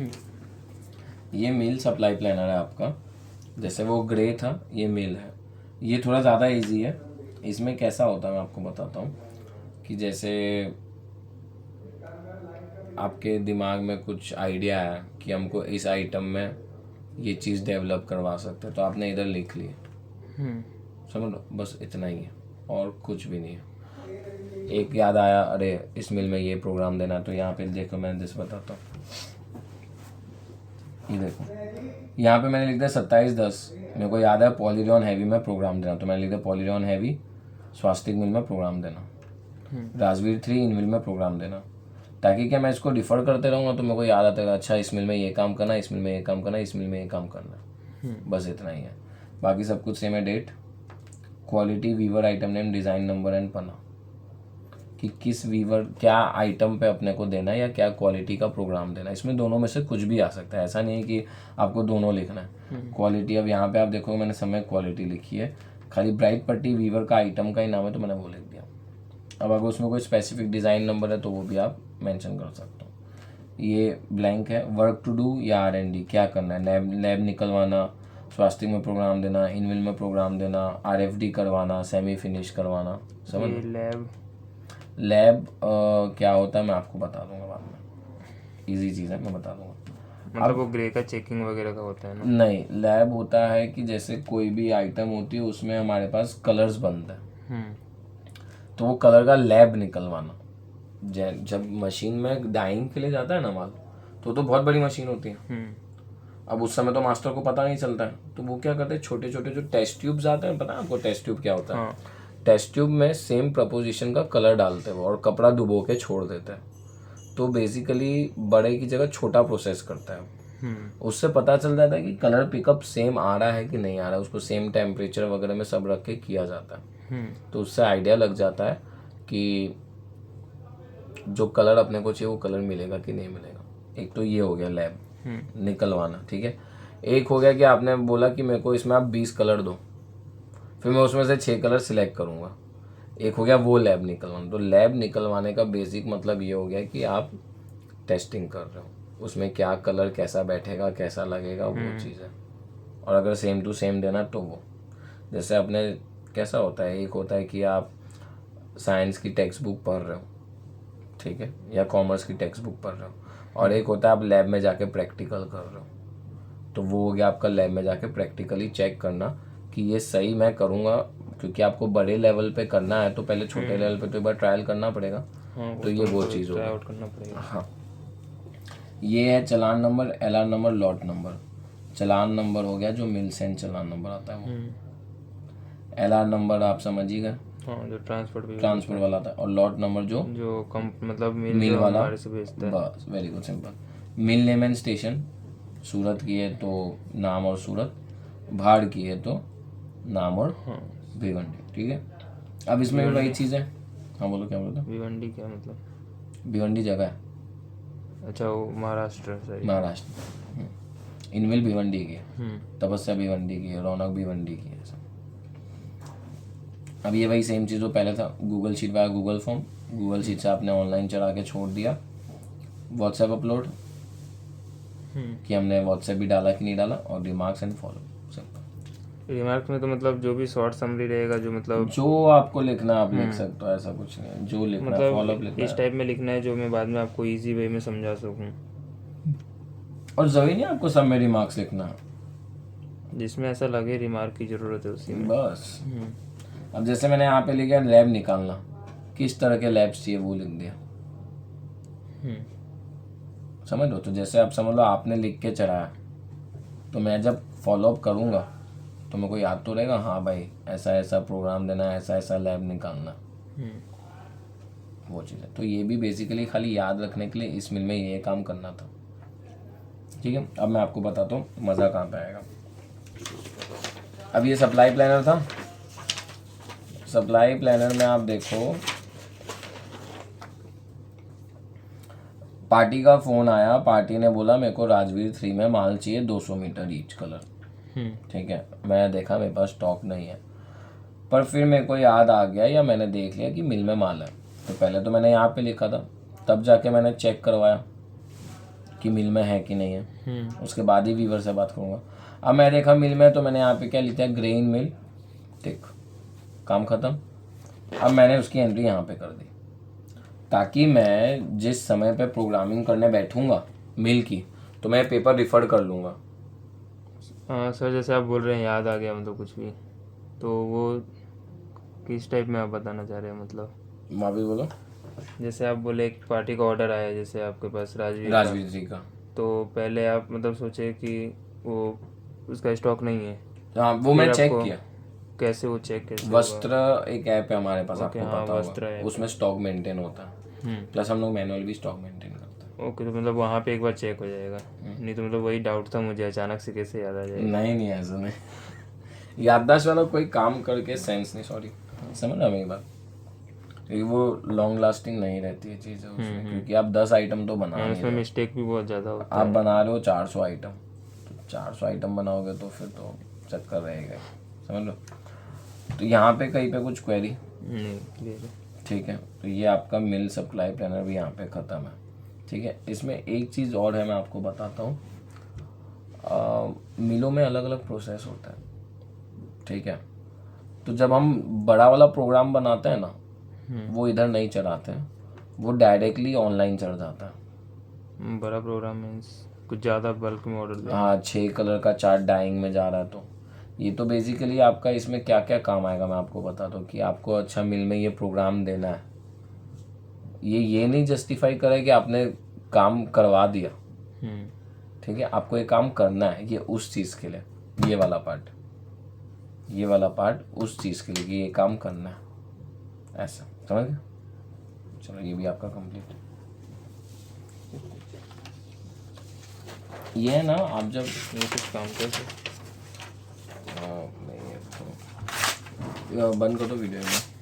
ये mail supply planner है आपका, जैसे वो ग्रे था ये मेल है। ये थोड़ा ज़्यादा इजी है। इसमें कैसा होता है मैं आपको बताता हूँ कि जैसे आपके दिमाग में कुछ आइडिया है कि हमको इस आइटम में ये चीज़ डेवलप करवा सकते हैं, तो आपने इधर लिख लिया, समझ लो, बस इतना ही है और कुछ भी नहीं है। एक याद आया, अरे इस मेल में ये प्रोग्राम देना है, तो यहाँ पे देखो मैंने जैसे बताता हूँ, ये देखो यहाँ पे मैंने लिख दिया 27/10, मेरे को याद है पॉलीरॉन हैवी में प्रोग्राम देना, तो मैंने लिख दिया पॉलीरॉन हैवी स्वास्तिक मिल में प्रोग्राम देना, राजवीर 3 इन मिल में प्रोग्राम देना, ताकि क्या मैं इसको डिफर करते रहूँगा तो मेरे को याद आता है, अच्छा इस मिल में ये काम करना, इस मिल में ये काम करना, इस मिल में ये काम करना, बस इतना ही है। बाकी सब कुछ सेम है। Date, quality, weaver, item name, design number and पना, कि किस वीवर क्या आइटम पे अपने को देना है या क्या क्वालिटी का प्रोग्राम देना है। इसमें दोनों में से कुछ भी आ सकता है, ऐसा नहीं है कि आपको दोनों लिखना है। क्वालिटी, अब यहाँ पे आप देखोगे मैंने समय क्वालिटी लिखी है, खाली ब्राइट पट्टी वीवर का आइटम का ही नाम है तो मैंने वो लिख दिया। अब अगर उसमें कोई स्पेसिफिक डिज़ाइन नंबर है तो वो भी आप मेंशन कर सकते हो। ये ब्लैंक है। वर्क टू डू या R&D, क्या करना है, लैब निकलवाना, स्वास्थ्य में प्रोग्राम देना, इनविल में प्रोग्राम देना, RFD करवाना, सेमी फिनिश करवाना, समझ। लैब क्या होता है मैं आपको बता दूंगा बाद में, इजी चीज़ है मैं बता दूंगा। मतलब वो ग्रे का चेकिंग वगैरह का होता है ना? नहीं, लैब होता है कि जैसे कोई भी आइटम होती है उसमें हमारे पास कलर्स बनते हैं, तो वो कलर का लैब निकलवाना। जब मशीन में डाइंग के लिए जाता है ना माल, तो बहुत बड़ी मशीन होती है। अब उस समय तो मास्टर को पता नहीं चलता है, तो वो क्या करते हैं, छोटे छोटे जो टेस्ट ट्यूब्स आते हैं, पता है आपको टेस्ट ट्यूब क्या होता है? टेस्ट ट्यूब में सेम प्रपोजिशन का कलर डालते हैं वो और कपड़ा डुबो के छोड़ देते हैं, तो बेसिकली बड़े की जगह छोटा प्रोसेस करता है। उससे पता चल जाता है कि कलर पिकअप सेम आ रहा है कि नहीं आ रहा है, उसको सेम टेम्परेचर वगैरह में सब रख के किया जाता है। तो उससे आइडिया लग जाता है कि जो कलर अपने को चाहिए वो कलर मिलेगा कि नहीं मिलेगा। एक तो ये हो गया लैब निकलवाना, ठीक है। एक हो गया कि आपने बोला कि मेरे को इसमें आप 20 कलर दो, फिर मैं उसमें से 6 कलर सिलेक्ट करूँगा, एक हो गया वो लैब निकलवाना। तो लैब निकलवाने का बेसिक मतलब ये हो गया कि आप टेस्टिंग कर रहे हो, उसमें क्या कलर कैसा बैठेगा कैसा लगेगा वो चीज़ है। और अगर सेम टू सेम देना तो वो, जैसे अपने कैसा होता है, एक होता है कि आप साइंस की टेक्स्ट बुक पढ़ रहे हो, ठीक है, या कॉमर्स की टेक्स्ट बुक पढ़ रहे हो, और एक होता है आप लैब में जाके प्रैक्टिकल कर रहे हो, तो वो हो गया आपका लैब में जाके प्रैक्टिकली चेक करना कि ये सही मैं करूँगा, क्योंकि आपको बड़े लेवल पे करना है तो पहले छोटे लेवल पे तो एक बार ट्रायल करना पड़ेगा। तो ये वो चीज़ होगी। हाँ, ये है challan number, LR number, lot number. Challan number हो गया जो मिल सेंड चलान नंबर आता है वो। LR नंबर आप समझ ही गए, जो ट्रांसफर वाला था, और लॉट नंबर जो मतलब मिल वाला, हमारे से भेजता है। बस very good simple. Mill name and station, Surat की है तो नाम और सूरत, भाड़ की है तो नाम और भिवंडी, ठीक है। अब इसमें भी वही चीज़ है। हाँ बोलो, क्या बोलते? भिवंडी क्या मतलब? भिवंडी जगह है, अच्छा वो महाराष्ट्र सही। महाराष्ट्र। इनविल भिवंडी की है, तपस्या भिवंडी की है, रौनक भिवंडी की है सब। अब ये वही सेम चीज़ जो पहले था, गूगल शीट वाला गूगल फॉर्म, गूगल शीट से आपने ऑनलाइन चढ़ा के छोड़ दिया, व्हाट्सएप अपलोड कि हमने व्हाट्सएप भी डाला कि नहीं डाला, और remarks and follow, simple. Remarks में तो मतलब जो भी शॉर्ट समरी रहेगा, जो मतलब जो आपको लिखना आप लिख सकते हो, ऐसा कुछ नहीं है, जो लिखना है फॉलो अप लिखना इस है। टाइप में लिखना है जो मैं बाद में आपको इजी वे में समझा सकूं, और जरूरी नहीं आपको सब में रिमार्क्स लिखना है, जिसमें ऐसा लगे रिमार्क की ज़रूरत है उसी में। बस। अब जैसे मैंने यहाँ पे लिखा लैब निकालना, किस तरह के लैब्स चाहिए वो लिख दिया, समझ लो। तो जैसे आप समझ लो आपने लिख के चढ़ाया, तो मैं जब फॉलोअप करूँगा तो मेरे को याद तो रहेगा, हाँ भाई ऐसा ऐसा प्रोग्राम देना है, ऐसा ऐसा लैब निकालना, वो चीज़ है। तो ये भी बेसिकली खाली याद रखने के लिए इस मिल में ये काम करना था, ठीक है। अब मैं आपको बताता हूँ मज़ा कहाँ पे आएगा। अब ये सप्लाई प्लानर था, सप्लाई प्लानर में आप देखो, पार्टी का फ़ोन आया, पार्टी ने बोला मेरे को राजवीर 3 में माल चाहिए 200 मीटर ईच कलर, ठीक है। मैं देखा मेरे पास स्टॉक नहीं है, पर फिर मेरे को याद आ गया या मैंने देख लिया कि मिल में माल है, तो पहले तो मैंने यहाँ पे लिखा था, तब जाके मैंने चेक करवाया कि मिल में है कि नहीं है, उसके बाद ही वीवर से बात करूँगा। अब मैं देखा मिल में, तो मैंने यहाँ पे क्या लिखा है, ग्रेन मिल, ठीक, काम ख़त्म। अब मैंने उसकी एंट्री यहाँ पे कर दी, ताकि मैं जिस समय पे प्रोग्रामिंग करने बैठूंगा मिल की, तो मैं पेपर रिफर कर लूँगा। हाँ सर, जैसे आप बोल रहे हैं याद आ गया मतलब कुछ भी, तो वो किस टाइप में आप बताना चाह रहे हैं मतलब? वापिस बोलो। जैसे आप बोले एक पार्टी का ऑर्डर आया जैसे आपके पास राजवीर का, राजवीर जी का, तो पहले आप मतलब सोचे कि वो उसका स्टॉक नहीं है, हाँ वो मैं फिर चेक आपको किया। कैसे वो चेक कैसे होगा? वस्त्र एक ऐप है हमारे पास, आपको हाँ, पता वस्त्र होगा, ऐप उसमें स्टॉक मेंटेन होता है, प्लस हम लोग मैनुअल भी स्टॉक मेंटेन करते हैं। ओके, तो मतलब वहाँ पे एक बार चेक हो जाएगा। नहीं तो मतलब वही डाउट था मुझे, अचानक से कैसे याद आ जाएगा। नहीं ऐसा नहीं, याददाश्त वाला कोई काम करके सेंस नहीं, सॉरी, समझ रहा मेरी बात, क्योंकि वो लॉन्ग लास्टिंग नहीं रहती है चीज़ें उसमें, क्योंकि आप 10 आइटम तो बना नहीं उसमें रहे हो। मिस्टेक भी बहुत ज़्यादा होता आप बना रहे हो 400 आइटम, तो 400 आइटम बनाओगे तो फिर तो चक्कर रहेगा, समझ लो। तो यहाँ पे कहीं पे कुछ क्वेरी नहीं क्लियर है। ठीक है, तो ये आपका मिल सप्लाई प्लानर भी यहाँ पे ख़त्म है, ठीक है। इसमें एक चीज़ और है, मैं आपको बताता हूँ। मिलों में अलग अलग प्रोसेस होता है, ठीक है। तो जब हम बड़ा वाला प्रोग्राम बनाते हैं ना, वो इधर नहीं चढ़ाते हैं, वो डायरेक्टली ऑनलाइन चढ़ जाता है। बड़ा प्रोग्राम मीन्स कुछ ज़्यादा बल्क में ऑर्डर दे। हाँ, 6 कलर का चार्ट डाइंग में जा रहा है, तो ये तो बेसिकली आपका इसमें क्या क्या काम आएगा मैं आपको बताता हूँ। कि आपको अच्छा मिल में ये प्रोग्राम देना है, ये नहीं जस्टिफाई करे कि आपने काम करवा दिया, ठीक है। आपको ये काम करना है, ये उस चीज़ के लिए, ये वाला पार्ट उस चीज़ के लिए कि ये काम करना है, ऐसा समझ गए। चलो ये भी आपका कंप्लीट। ये है ना, आप जब ये कुछ काम कैसे? नहीं, बंद कर दो वीडियो में।